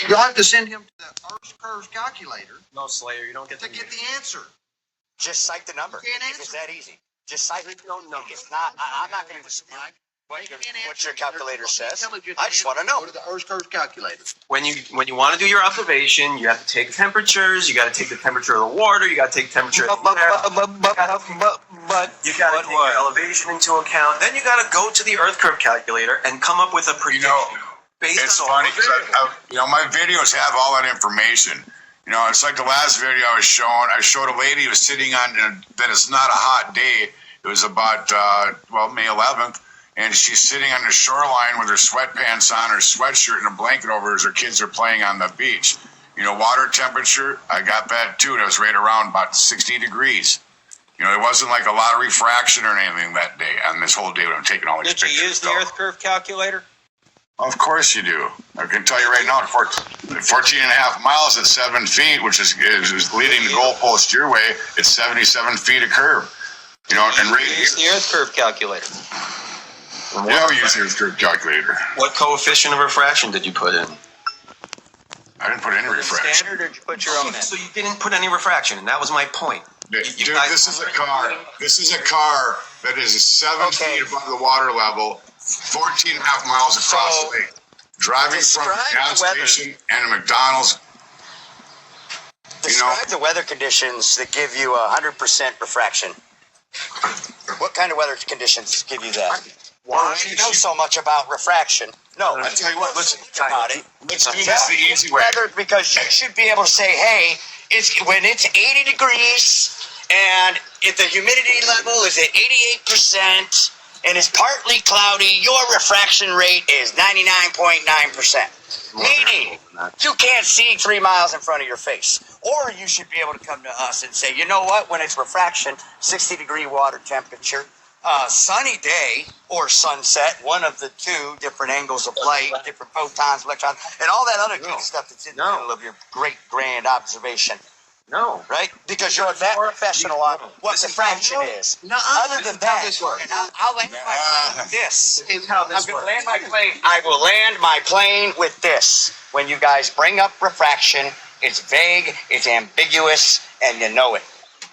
You'll have to send him to the Earth Curves calculator. No, Slayer, you don't get to get the answer. Just cite the number. If it's that easy. Just cite it. It's not. I'm not going to dispute what your calculator says. I just want to know. Go to the Earth Curves calculator. When you want to do your observation, you have to take temperatures. You got to take the temperature of the water. You got to take temperature of the air. But you got to take your elevation into account. Then you got to go to the Earth Curve calculator and come up with a prediction. It's funny because my videos have all that information. It's like the last video I showed a lady who was sitting on, that it's not a hot day. It was about, May 11th. And she's sitting on the shoreline with her sweatpants on, her sweatshirt, and a blanket over her as her kids are playing on the beach. Water temperature, I got that too. It was right around about 60 degrees. It wasn't like a lot of refraction or anything that day, on this whole day when I'm taking all these pictures. Did you use the Earth Curve calculator? Of course you do. I can tell you right now, 14 and a half miles at 7 feet, which is leading the goalpost your way, it's 77 feet of curve. And use the Earth Curve calculator. Yeah, we use the Earth Curve calculator. What coefficient of refraction did you put in? I didn't put any refraction. Standard, or did you put your own in? So you didn't put any refraction, and that was my point. Dude, this is a car. This is a car that is 7 feet above the water level, 14 and a half miles across the lake. Driving from a gas station and a McDonald's. Describe the weather conditions that give you 100% refraction. What kind of weather conditions give you that? Why do you know so much about refraction? No, I'll tell you what, listen about it. Let's do this the easy way. Because you should be able to say, hey, when it's 80 degrees and if the humidity level is at 88% and it's partly cloudy, your refraction rate is 99.9%. Meaning, you can't see 3 miles in front of your face. Or you should be able to come to us and say, you know what, when it's refraction, 60-degree water temperature, sunny day or sunset, one of the two different angles of light, different photons, electrons, and all that other good stuff that's in the middle of your great grand observation. No. Right? Because you're that professional on what refraction is. No, other than that, I'll land my plane with this. I will land my plane with this. When you guys bring up refraction, it's vague, it's ambiguous, and you know it.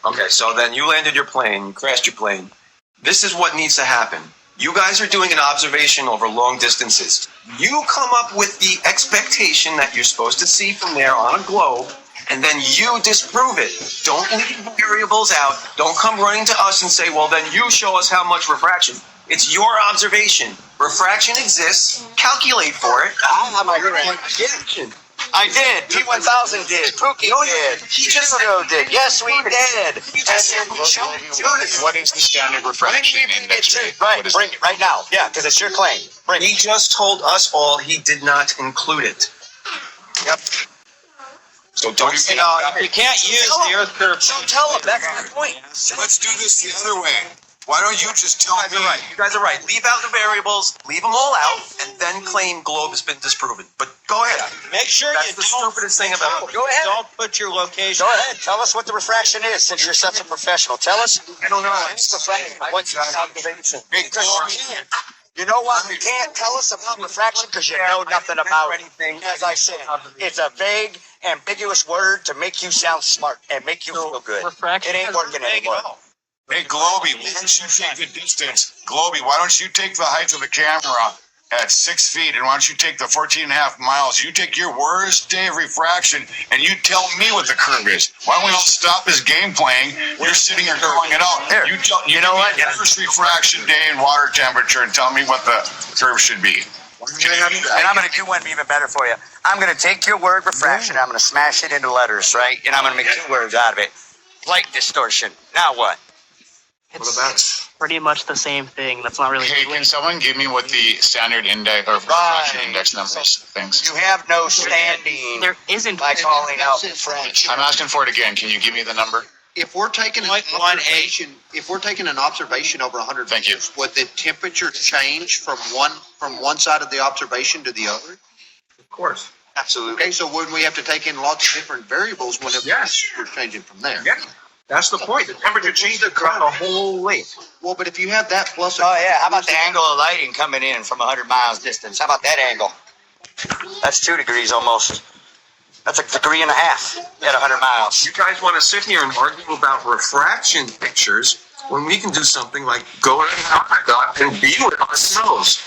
Okay, so then you landed your plane, you crashed your plane. This is what needs to happen. You guys are doing an observation over long distances. You come up with the expectation that you're supposed to see from there on a globe, and then you disprove it. Don't leave variables out. Don't come running to us and say, well, then you show us how much refraction. It's your observation. Refraction exists. Calculate for it. I did. P1000 did. Pookie did. Chico did. Yes, we did. What is the standard refraction index rate? Right, bring it right now. Yeah, because it's your claim. Bring it. He just told us all he did not include it. Yep. So don't say you can't use the Earth Curve. So tell them. That's my point. Let's do this the other way. Why don't you just tell me? You guys are right. Leave out the variables, leave them all out, and then claim globe has been disproven. But go ahead. Make sure That's the stupidest thing about it. Go ahead. Don't put your location. Go ahead. Tell us what the refraction is, since you're such a professional. Tell us. I don't know. What's the observation? Because you can't. You know what? You can't tell us about refraction because you know nothing about it. As I said, it's a vague, ambiguous word to make you sound smart and make you feel good. It ain't working anymore. Hey, Globey, why don't you take the distance? Globey, why don't you take the height of the camera at 6 feet, and why don't you take the 14 and a half miles? You take your worst day of refraction, and you tell me what the curve is. Why don't we all stop this game playing? You're sitting here calling it out. Here, you know what? First refraction day and water temperature, and tell me what the curve should be. And I'm going to do one even better for you. I'm going to take your word refraction, I'm going to smash it into letters, right? And I'm going to make 2 words out of it. Light distortion. Now what? It's pretty much the same thing. That's not really. Hey, can someone give me what the standard index or refraction index numbers? Thanks. You have no standing. There isn't. By calling out French. I'm asking for it again. Can you give me the number? If we're taking an observation over 100 Thank you. meters, would the temperature change from one side of the observation to the other? Of course. Absolutely. Okay, so wouldn't we have to take in lots of different variables when we're changing from there? Yeah. That's the point. The temperature changes across the whole lake. Well, but if you have that plus... Oh, yeah. How about the angle of lighting coming in from 100 miles distance? How about that angle? That's 2 degrees almost. That's a degree and a half at 100 miles. You guys want to sit here and argue about refraction pictures when we can do something like go to Antarctica and view it ourselves.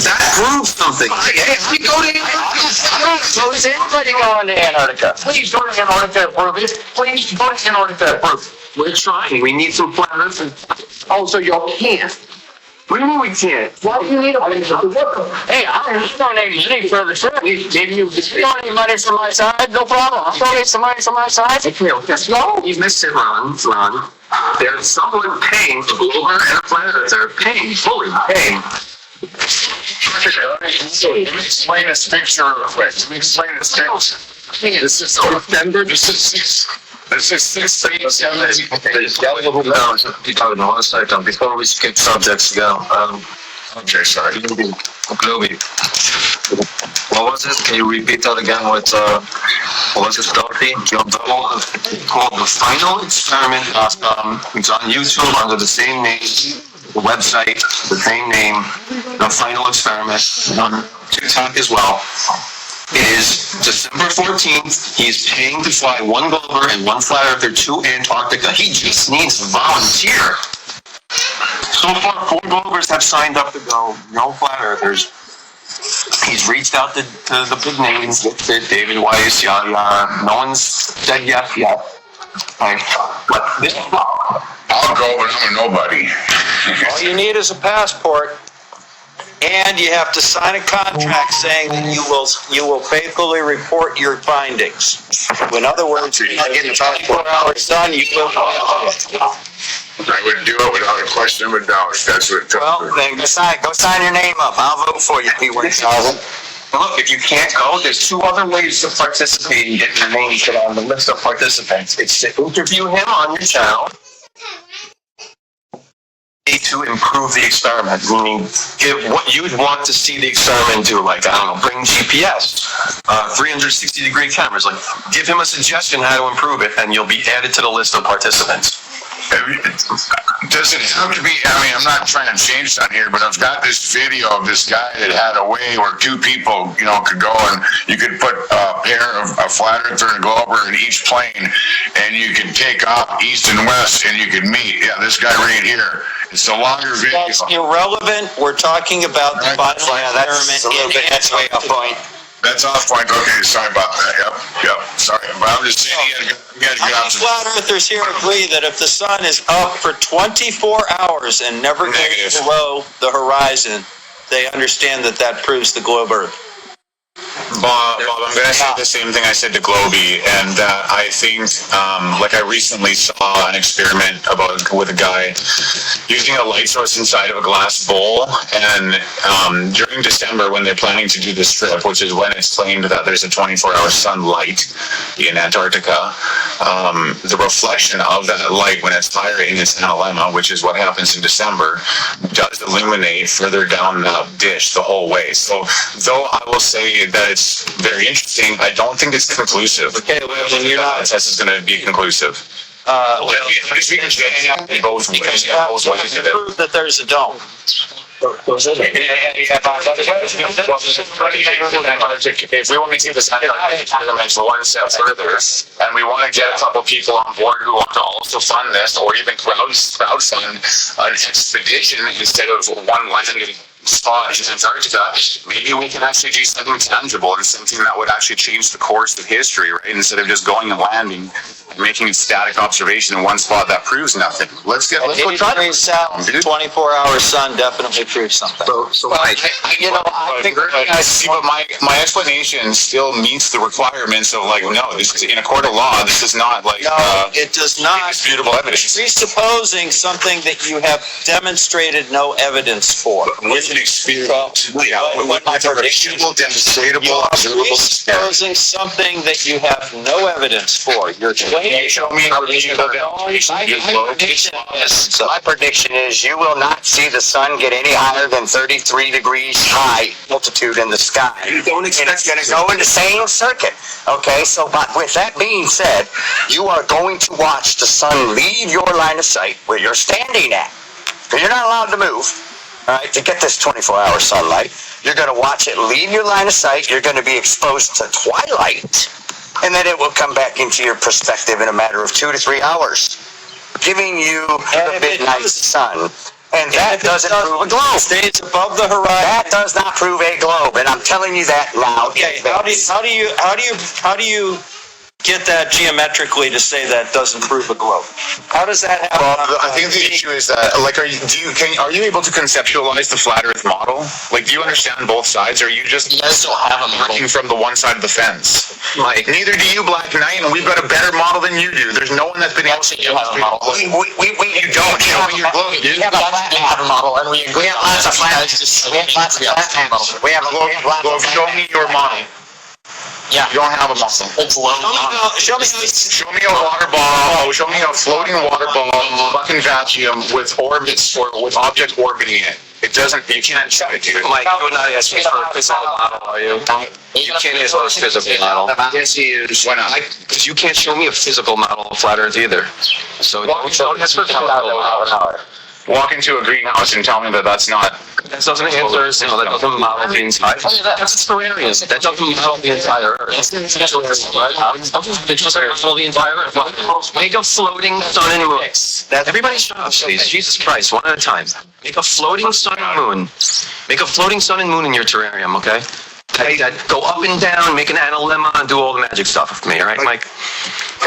That proves something. We go to Antarctica. So is anybody going to Antarctica? Please go to Antarctica, prove it. Please go to Antarctica, prove it. We're trying. We need some flat earth. Oh, so you can't. What do you mean we can't? Why do you need a Hey, I don't need money for the trip. Maybe you don't need money from my side, no problem. I'll throw you some money from my side. Okay, let's go. You missed it, Ron. There's someone paying for Google and a flat earth. They're paying, fully paying. Let me explain this picture real quick. Let me explain this picture. This is November. This is 6/7. One second, before we skip subjects, Okay, sorry. Globy. What was it? Can you repeat that again with, what was it, Dorothy? Called The Final Experiment. It's on YouTube under the same name, the website, the same name, The Final Experiment, on TikTok as well. It is December 14th. He's paying to fly one Glober and one flat earther to Antarctica. He just needs a volunteer. So far, 4 Globers have signed up to go. No flat earthers. He's reached out to the big names, David Weiss, yada. No one's said yes yet. But this, I'll go, but I'm a nobody. All you need is a passport, and you have to sign a contract saying that you will faithfully report your findings. In other words, you're not getting 24 hours done, you will. I would do it without a question of a doubt. That's what. Well, then go sign your name up. I'll vote for you, P1000. look, if you can't go, there's 2 other ways to participate and get your name put on the list of participants. It's to interview him on your channel, to improve the experiment, meaning give what you'd want to see the experiment do, like, I don't know, bring GPS, 360-degree cameras, like, give him a suggestion how to improve it, and you'll be added to the list of participants. Does it have to be, I mean, I'm not trying to change that here, but I've got this video of this guy that had a way where 2 people, you know, could go and you could put a pair of a flat earther and a Glober in each plane, and you could take off east and west, and you could meet. Yeah, this guy right here. It's a longer video. That's irrelevant. We're talking about the final experiment. That's way off point. That's off point. Okay, sorry about that. Yep. Sorry, but I'm just saying you got to get out. Flat earthers here agree that if the sun is up for 24 hours and never goes below the horizon, they understand that proves the globe Earth. Bob, I'm going to say the same thing I said to Globy, and I think, like I recently saw an experiment with a guy using a light source inside of a glass bowl, and during December when they're planning to do this trip, which is when it's claimed that there's a 24-hour sunlight in Antarctica, the reflection of that light when it's firing its analemma, which is what happens in December, does illuminate further down the dish the whole way. So, though I will say that it's very interesting, I don't think it's conclusive. Okay, well, then you're not. The test is going to be conclusive. Prove that there's a dome. If we want to take this dimension 1 step further, and we want to get a couple people on board who want to also fund this, or even crowdfund an expedition instead of one landing spot in Antarctica, maybe we can actually do something tangible and something that would actually change the course of history, right? Instead of just going and landing and making a static observation in one spot that proves nothing. Let's go try it. 24-hour sun definitely proves something. So I think see, but my explanation still meets the requirements of, like, no, this is in a court of law. This is not like no, it does not. Indisputable evidence. Presupposing something that you have demonstrated no evidence for. With an experience, my prediction, you are presupposing something that you have no evidence for. You're claiming. Show me my prediction is you will not see the sun get any higher than 33 degrees high altitude in the sky. You don't expect it's going to go in the same circuit. Okay, so but with that being said, you are going to watch the sun leave your line of sight where you're standing at. Because you're not allowed to move. all right, to get this 24-hour sunlight. You're going to watch it leave your line of sight. You're going to be exposed to twilight, and then it will come back into your perspective in a matter of 2 to 3 hours, giving you the midnight sun. And that doesn't prove a globe. Stays above the horizon. That does not prove a globe, and I'm telling you that now. Okay, how do you get that geometrically to say that doesn't prove a globe? How does that happen? Well, I think the issue is that, like, are you able to conceptualize the flat Earth model? Like, do you understand both sides, or are you just working from the one side of the fence? Mike, Neither do you, Black Knight, and we've got a better model than you do. There's no one that's been able to illustrate a globe. You don't. Show me your globe, dude. We have a model, and we have lots of flat. We have lots of flat models. We have a Globe, show me your model. Yeah. You don't have a model. Show me Show me a water ball. Show me a floating water ball, fucking vacuum with orbits or with objects orbiting it. It doesn't. You can't show it, dude. Mike, you're not asking for a physical model, are you? You can't ask for a physical model. Yes, he is. Why not? Because you can't show me a physical model of flat Earth either. So don't ask for a physical model. Walk into a greenhouse and tell me that that's not. That doesn't answer, that doesn't model the entire. That's Terrarium. That doesn't model the entire Earth. Model the entire Earth. Make a floating sun and moon. Everybody shut up, please. Jesus Christ, one at a time. Make a floating sun and moon. Make a floating sun and moon in your terrarium, okay? That go up and down, make an analemma, and do all the magic stuff with me, all right, Mike?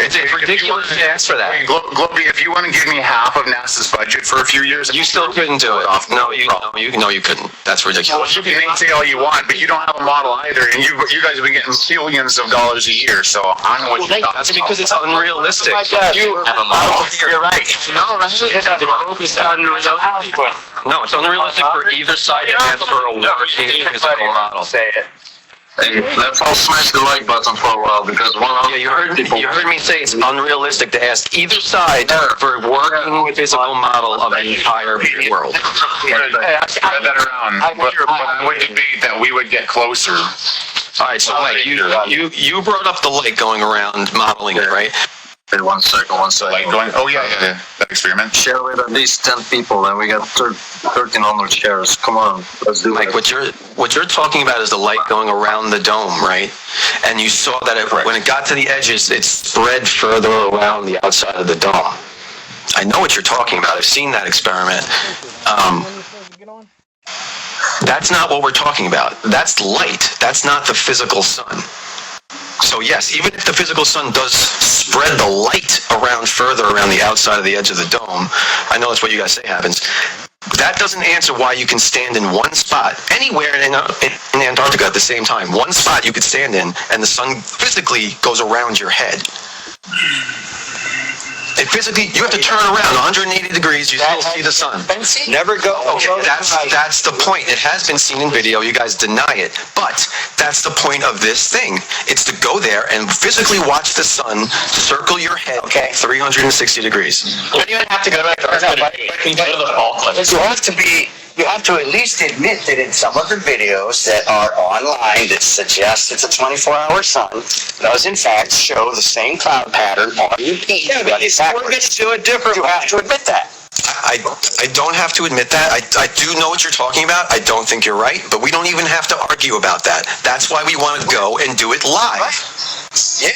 It's ridiculous to ask for that. Globey, if you want to give me half of NASA's budget for a few years, You still couldn't do it. No, you couldn't. That's ridiculous. you can say all you want, but you don't have a model either, and you guys have been getting billions of dollars a year. So I don't know what you thought. That's because it's unrealistic. You have a model. You're right. No, it's unrealistic for either side to ask for a working physical model. Say it. Hey, let's all smash the like button for a while because Yeah, you heard me say it's unrealistic to ask either side for a working physical model of the entire world. Spread that around. But I would debate that we would get closer. All right, so Mike, you brought up the light going around modeling it, right? Hey, one second. Like going, oh yeah, that experiment. Share with at least 10 people, and we got 1,300 shares. Come on, let's do Mike, it. what you're talking about is the light going around the dome, right? And you saw that when it got to the edges, it spread further around the outside of the dome. I know what you're talking about. I've seen that experiment. That's not what we're talking about. That's light. That's not the physical sun. So yes, even if the physical sun does spread the light around further around the outside of the edge of the dome, I know that's what you guys say happens. That doesn't answer why you can stand in one spot anywhere in Antarctica at the same time. One spot you could stand in, and the sun physically goes around your head. It physically, you have to turn around 180 degrees, you still see the sun. Never go. Okay, that's the point. It has been seen in video. You guys deny it, but that's the point of this thing. It's to go there and physically watch the sun circle your head 360 degrees. You don't even have to go to You have to at least admit that in some of the videos that are online that suggest it's a 24-hour sun does in fact show the same cloud pattern on repeat. Yeah, but we're going to do it differently. You have to admit that. I don't have to admit that. I do know what you're talking about. I don't think you're right, but we don't even have to argue about that. That's why we want to go and do it live. Yeah.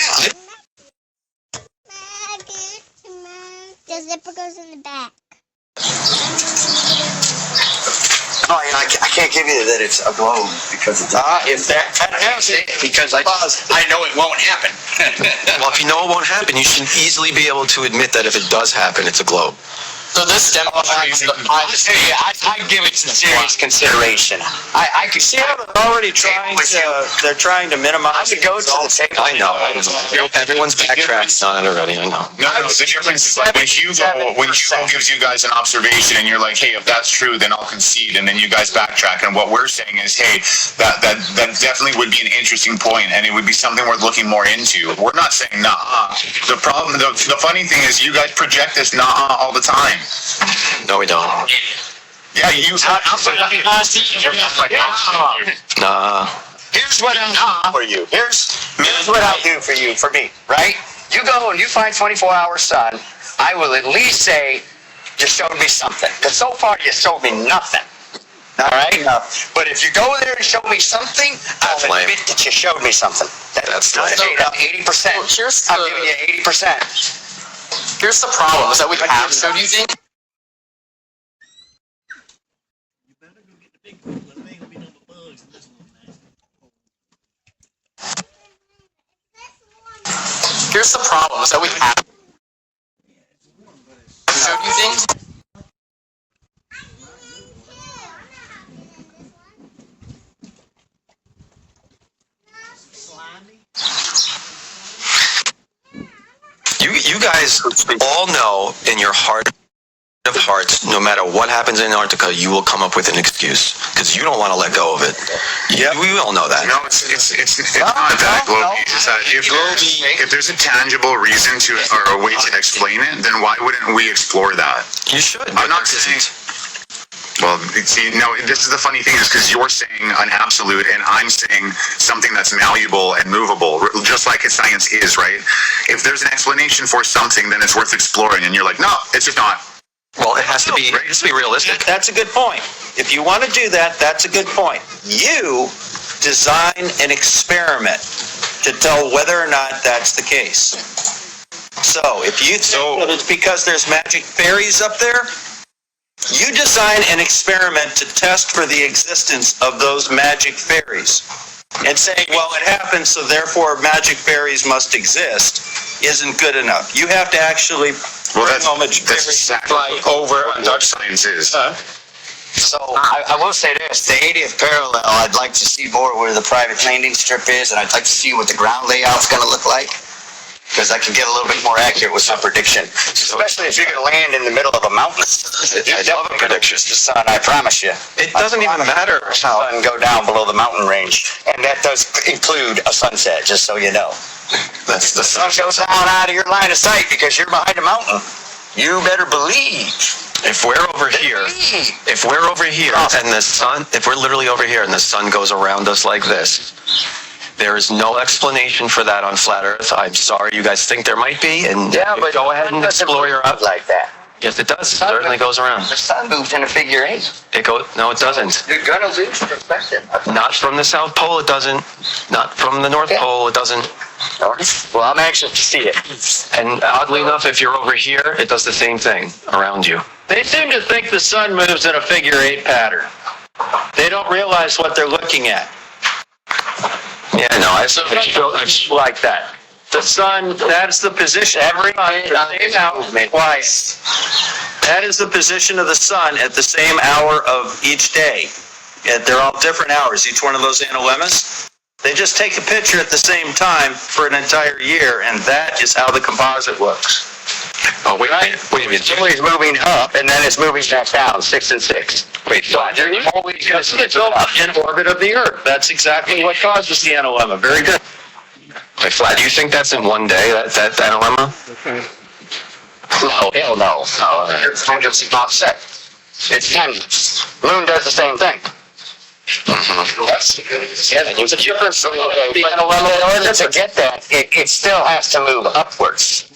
The zipper goes in the back. No, I can't give you that it's a globe because it's if that because I know it won't happen. Well, if you know it won't happen, you should easily be able to admit that if it does happen, it's a globe. So this demonstrates I give it some serious consideration. I could see how they're already trying to minimize. I could go to the table. I know. Everyone's backtracking on it already. I know. No, the difference is like when Hugo gives you guys an observation and you're like, hey, if that's true, then I'll concede, and then you guys backtrack. And what we're saying is, hey, that definitely would be an interesting point, and it would be something worth looking more into. We're not saying nah. The problem, the funny thing is, you guys project this nah all the time. No, we don't. Yeah, you. Nah. Here's what I'll do for you. Here's what I'll do for me, right? You go and you find 24-hour sun. I will at least say you showed me something. Because so far you showed me nothing. All right? But if you go there and show me something, I'll lame. admit that you showed me something. That's I'm lame. 80%. I'm giving you 80%. Here's the problem, is that we have, so do you think? Here's the problem, is that we have, so do you think? You guys all know in your heart of hearts, no matter what happens in Antarctica, you will come up with an excuse because you don't want to let go of it. Yeah, we all know that. No, it's not that, Globey. It's that if there's a tangible reason to or a way to explain it, then why wouldn't we explore that? You should. I'm not saying. Well, see, no, this is the funny thing is because you're saying an absolute and I'm saying something that's malleable and movable, just like science is, right? If there's an explanation for something, then it's worth exploring. And you're like, no, it's just not. Well, it has to be realistic. That's a good point. If you want to do that, that's a good point. You design an experiment to tell whether or not that's the case. So if you think that it's because there's magic fairies up there, you design an experiment to test for the existence of those magic fairies. And saying, well, it happened, so therefore magic fairies must exist, isn't good enough. You have to actually Well, bring home a that's fairy. exactly what Dutch science is. So I will say this, the 80th parallel, I'd like to see more where the private landing strip is, and I'd like to see what the ground layout's going to look like. Because I can get a little bit more accurate with some prediction. Especially if you're going to land in the middle of a mountain. I love a prediction. The sun, I promise you. It doesn't even matter The sun go down below the mountain range. And that does include a sunset, just so you know. That's the The sun goes down out of your line of sight because you're behind a mountain. You better believe. If we're over here, and the sun, if we're literally over here and the sun goes around us like this, there is no explanation for that on flat Earth. I'm sorry, you guys think there might be, and go ahead and explore your up like that. Yes, it does. It certainly goes around. The sun moves in a figure 8. No, it doesn't. You're gonna lose perspective. Not from the South Pole, it doesn't. Not from the North Pole, it doesn't. Well, I'm anxious to see it. And oddly enough, if you're over here, it does the same thing around you. They seem to think the sun moves in a figure 8 pattern. They don't realize what they're looking at. Yeah, no, I Like that. The sun, that's the position. Every night, twice. That is the position of the sun at the same hour of each day. They're all different hours, each one of those analemas. They just take a picture at the same time for an entire year, and that is how the composite looks. Oh, wait a minute. It's always moving up, and then it's moving back down, 6 and 6. Wait, Because it's in orbit of the Earth. That's exactly what causes the analemma. Very good. Wait, Flat, do you think that's in one day, that analemma? No, hell no. It's not set. It's 10. Moon does the same thing. Yeah, there's a difference. In order to get that, it still has to move upwards.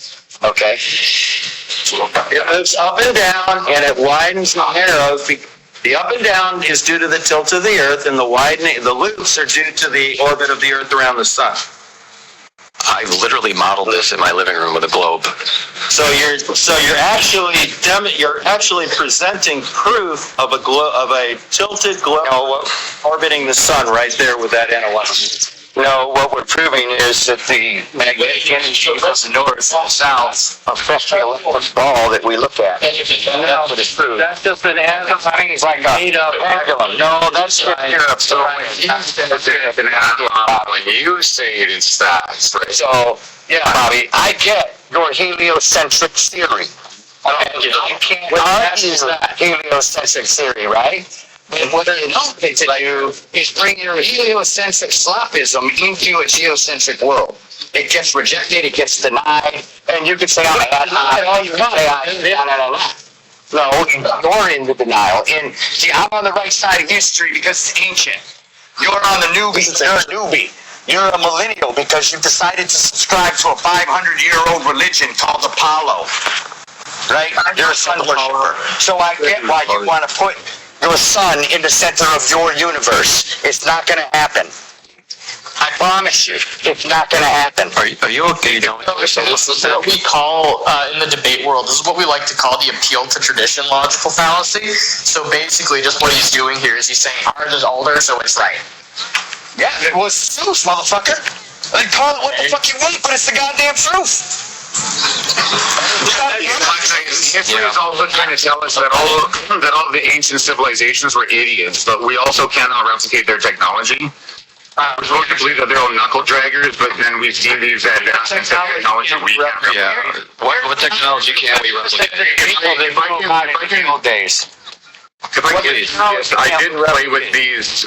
Okay? It moves up and down, and it widens and narrows. The up and down is due to the tilt of the Earth, and the loops are due to the orbit of the Earth around the sun. I've literally modeled this in my living room with a globe. So you're actually presenting proof of a tilted globe orbiting the sun right there with that analemma. No, what we're proving is that the magnetic energy of the north and south affects the electric ball that we look at. That's just an It's like a pendulum. No, that's When you say it, it's that. So, yeah, Bobby, I get your heliocentric theory. I can't argue heliocentric theory, right? And what you don't get to do is bring your heliocentric slopism into a geocentric world. It gets rejected, it gets denied, and you can say, all you want. No, you're in the denial. And see, I'm on the right side of history because it's ancient. You're on the newbie. You're a newbie. You're a millennial because you decided to subscribe to a 500-year-old religion called Apollo. Right? You're a sun worshiper. So I get why you want to put your sun in the center of your universe. It's not gonna happen. I promise you, it's not gonna happen. Are you okay, Joey? This is what we call, in the debate world, this is what we like to call the appeal to tradition logical fallacy. So basically, just what he's doing here is he's saying ours is older, so it's right. Yeah, it was truth, motherfucker. Like, call it what the fuck you want, but it's the goddamn truth. History is also trying to tell us that all the ancient civilizations were idiots, but we also cannot replicate their technology. We're supposed to believe that they're all knuckle draggers, but then we've seen these advancements in technology we can't replicate. Yeah. What technology can we replicate? Days. If I get it, yes, I did play with this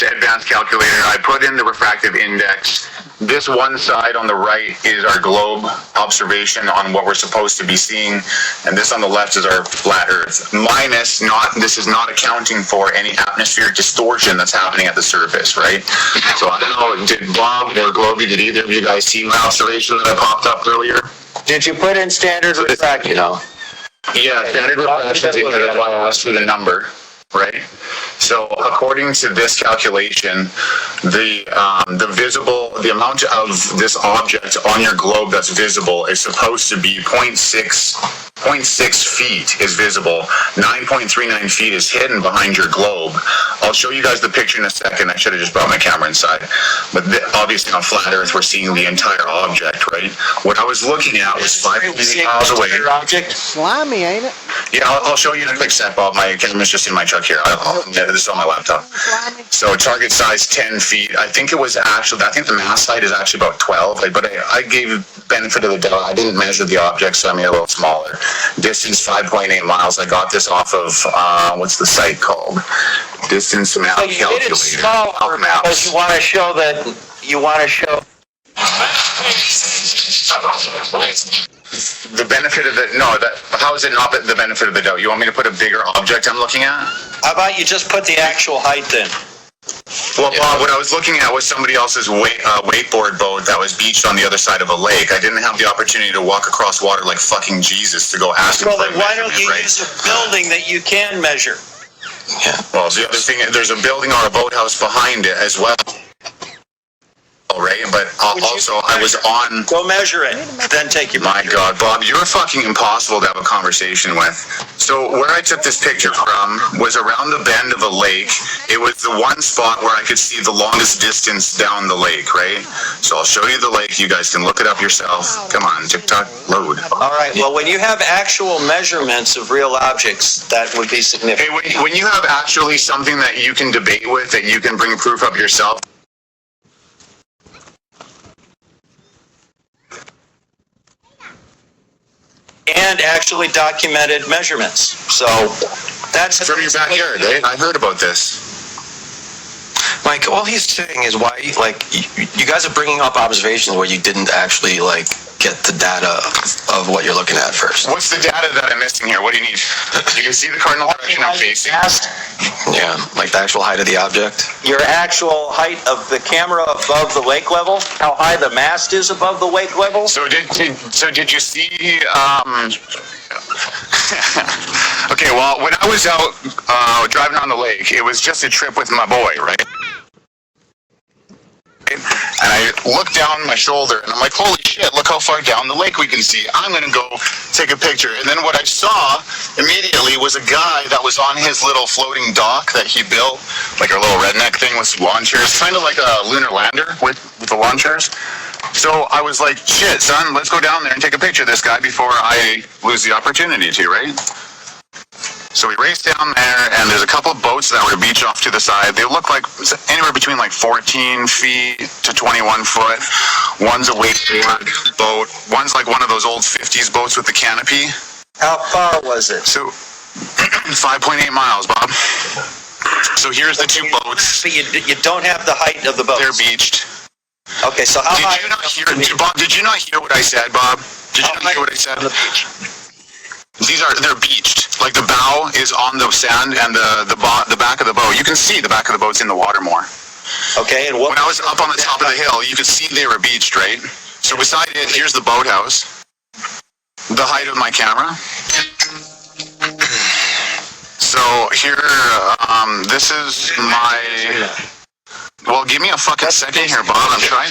advanced calculator. I put in the refractive index. This one side on the right is our globe observation on what we're supposed to be seeing, and this on the left is our flat Earth. This is not accounting for any atmospheric distortion that's happening at the surface, right? So I don't know, did Bob or Globey, did either of you guys see my observation that popped up earlier? Did you put in standard refraction? Yeah, standard refraction, that's why I asked for the number, right? So according to this calculation, the amount of this object on your globe that's visible is supposed to be 0.6 feet is visible. 9.39 feet is hidden behind your globe. I'll show you guys the picture in a second. I should have just brought my camera inside. But obviously on flat Earth, we're seeing the entire object, right? What I was looking at was 5 miles away. Slimy, ain't it? Yeah, I'll show you in a quick sec, Bob. My camera's just in my truck here. This is on my laptop. So target size 10 feet. I think the mass height is actually about 12, but I gave benefit of the doubt. I didn't measure the object, so I made it a little smaller. Distance 5.8 miles. I got this off of, what's the site called? Distance map calculator. You did it smaller because you want to show the benefit of how is it not the benefit of the doubt? You want me to put a bigger object I'm looking at? How about you just put the actual height in? Well, Bob, what I was looking at was somebody else's wakeboard boat that was beached on the other side of a lake. I didn't have the opportunity to walk across water like fucking Jesus to go ask him for a measurement, why don't you use a building that you can measure? Yeah. Well, the other thing, there's a building or a boathouse behind it as well. Right, but also I was on. Go measure it, then take your. My God, Bob, you're fucking impossible to have a conversation with. So where I took this picture from was around the bend of a lake. It was the one spot where I could see the longest distance down the lake, right? So I'll show you the lake. You guys can look it up yourself. Come on, TikTok, load. All right. Well, when you have actual measurements of real objects, that would be significant. Hey, when you have actually something that you can debate with, that you can bring proof of yourself. And actually documented measurements. So that's from your backyard, right? I heard about this. Mike, all he's saying is why, you guys are bringing up observations where you didn't actually, get the data of what you're looking at first. What's the data that I'm missing here? What do you need? You can see the cardinal direction I'm facing. Yeah, like the actual height of the object. Your actual height of the camera above the lake level, how high the mast is above the lake level. So did you see, okay, well, when I was out driving on the lake, it was just a trip with my boy, right? And I looked down my shoulder and I'm like, holy shit, look how far down the lake we can see. I'm going to go take a picture. And then what I saw immediately was a guy that was on his little floating dock that he built, like a little redneck thing with lawn chairs, kind of like a lunar lander with the lawn chairs. So I was like, shit, son, let's go down there and take a picture of this guy before I lose the opportunity to, right? So we raced down there, and there's a couple of boats that were beached off to the side. They look like anywhere between 14 feet to 21 foot. One's a wakeboard boat. One's like one of those old 50s boats with the canopy. How far was it? So 5.8 miles, Bob. So here's the two boats. But you don't have the height of the boats. They're beached. Okay, so how high? Did you not hear what I said, Bob? Did you not hear what I said? They're beached. Like the bow is on the sand, and the back of the boat. You can see the back of the boat's in the water more. Okay, and when I was up on the top of the hill, you could see they were beached, right? So beside it, here's the boathouse. The height of my camera. So So here, this is my. Well, give me a fucking second here, Bob. I'm trying.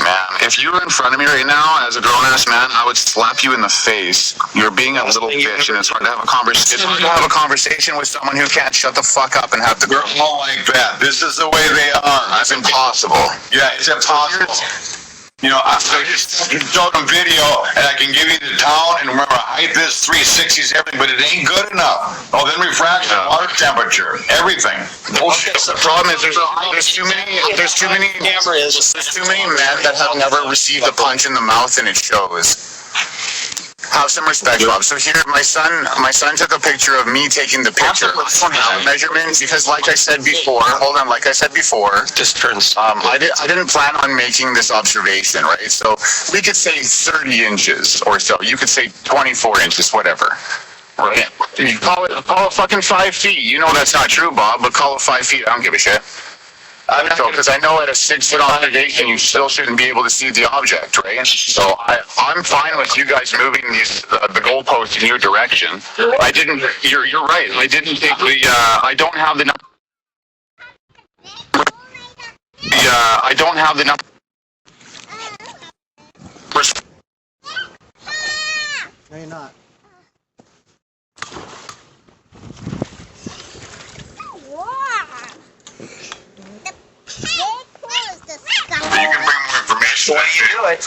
Man, if you were in front of me right now as a grown-ass man, I would slap you in the face. You're being a little bitch, and it's hard to have a conversation. It's hard to have a conversation with someone who can't shut the fuck up and have the. They're all like that. This is the way they are. That's impossible. Yeah, it's impossible. You know, I can show them video, and I can give you the town, and remember, height this, 360s, everything, but it ain't good enough. Oh, then refraction, water temperature, everything. Bullshit. The problem is there's too many men that have never received a punch in the mouth, and it shows. Have some respect, Bob. So here, my son took a picture of me taking the picture. I don't have measurements because, like I said before, Just turns. I didn't plan on making this observation, right? So we could say 30 inches or so. You could say 24 inches, whatever. Right? You call it fucking 5 feet. You know that's not true, Bob, but call it 5 feet. I don't give a shit. Because I know at a 6 foot observation, you still shouldn't be able to see the object, right? So I'm fine with you guys moving the goalpost in your direction. I didn't. You're right. I didn't take the. I don't have the number. I don't have the number. No, you're not. You can bring more information. When you do it,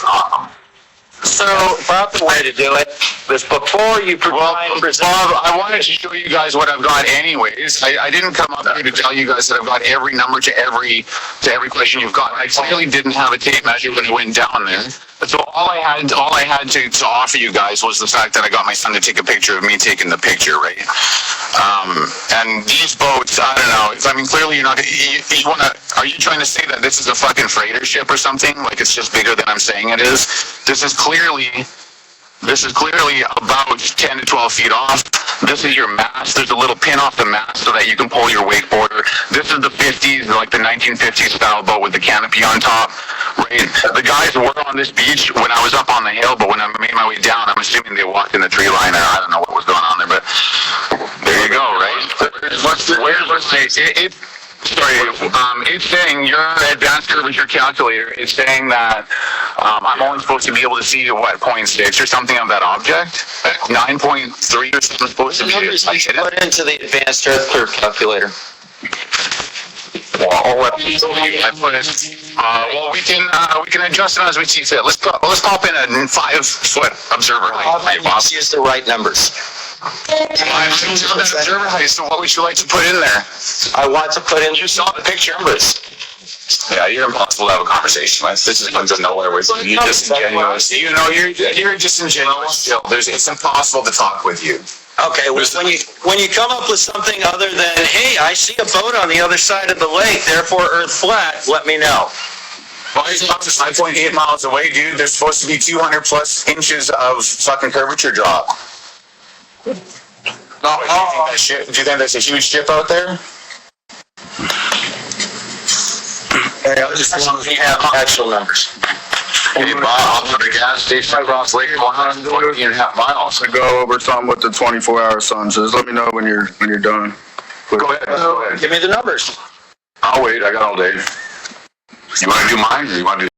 so proper way to do it is before you provide. Bob, I wanted to show you guys what I've got anyways. I didn't come up here to tell you guys that I've got every number to every question you've got. I clearly didn't have a tape measure when I went down there. So all I had to offer you guys was the fact that I got my son to take a picture of me taking the picture, right? And these boats, I don't know. I mean, clearly you're not. You want to? Are you trying to say that this is a fucking freighter ship or something? Like it's just bigger than I'm saying it is? This is clearly about 10 to 12 feet off. This is your mast. There's a little pin off the mast so that you can pull your wakeboarder. This is the 50s, like the 1950s style boat with the canopy on top. Right? The guys were on this beach when I was up on the hill, but when I made my way down, I'm assuming they walked in the tree line, or I don't know what was going on there, but there you go, right? It's saying your advanced curvature calculator is saying that I'm only supposed to be able to see what, 0.6 or something of that object? 9.3 or something supposed to be. Put into the advanced earth curve calculator. Well, we can adjust it as we see fit. Let's pop in a 5 foot observer height. Let's use the right numbers. Observer height. So what would you like to put in there? I want to put in. You saw the picture numbers. Yeah, you're impossible to have a conversation with. This is comes out of nowhere. You're disingenuous. You know, you're disingenuous still. It's impossible to talk with you. Okay, well, when you come up with something other than, hey, I see a boat on the other side of the lake, therefore Earth flat, let me know. Well, it's not just 9.8 miles away, dude. There's supposed to be 200 plus inches of fucking curvature drop. Do you think there's a huge ship out there? Hey, I just want to have actual numbers. Hey, Bob, I'll put a gas station across Lake 1.5 miles. I go over some with the 24-hour sun. Just let me know when you're done. Go ahead. Give me the numbers. I'll wait. I got all day. You want to do mine, or you want to do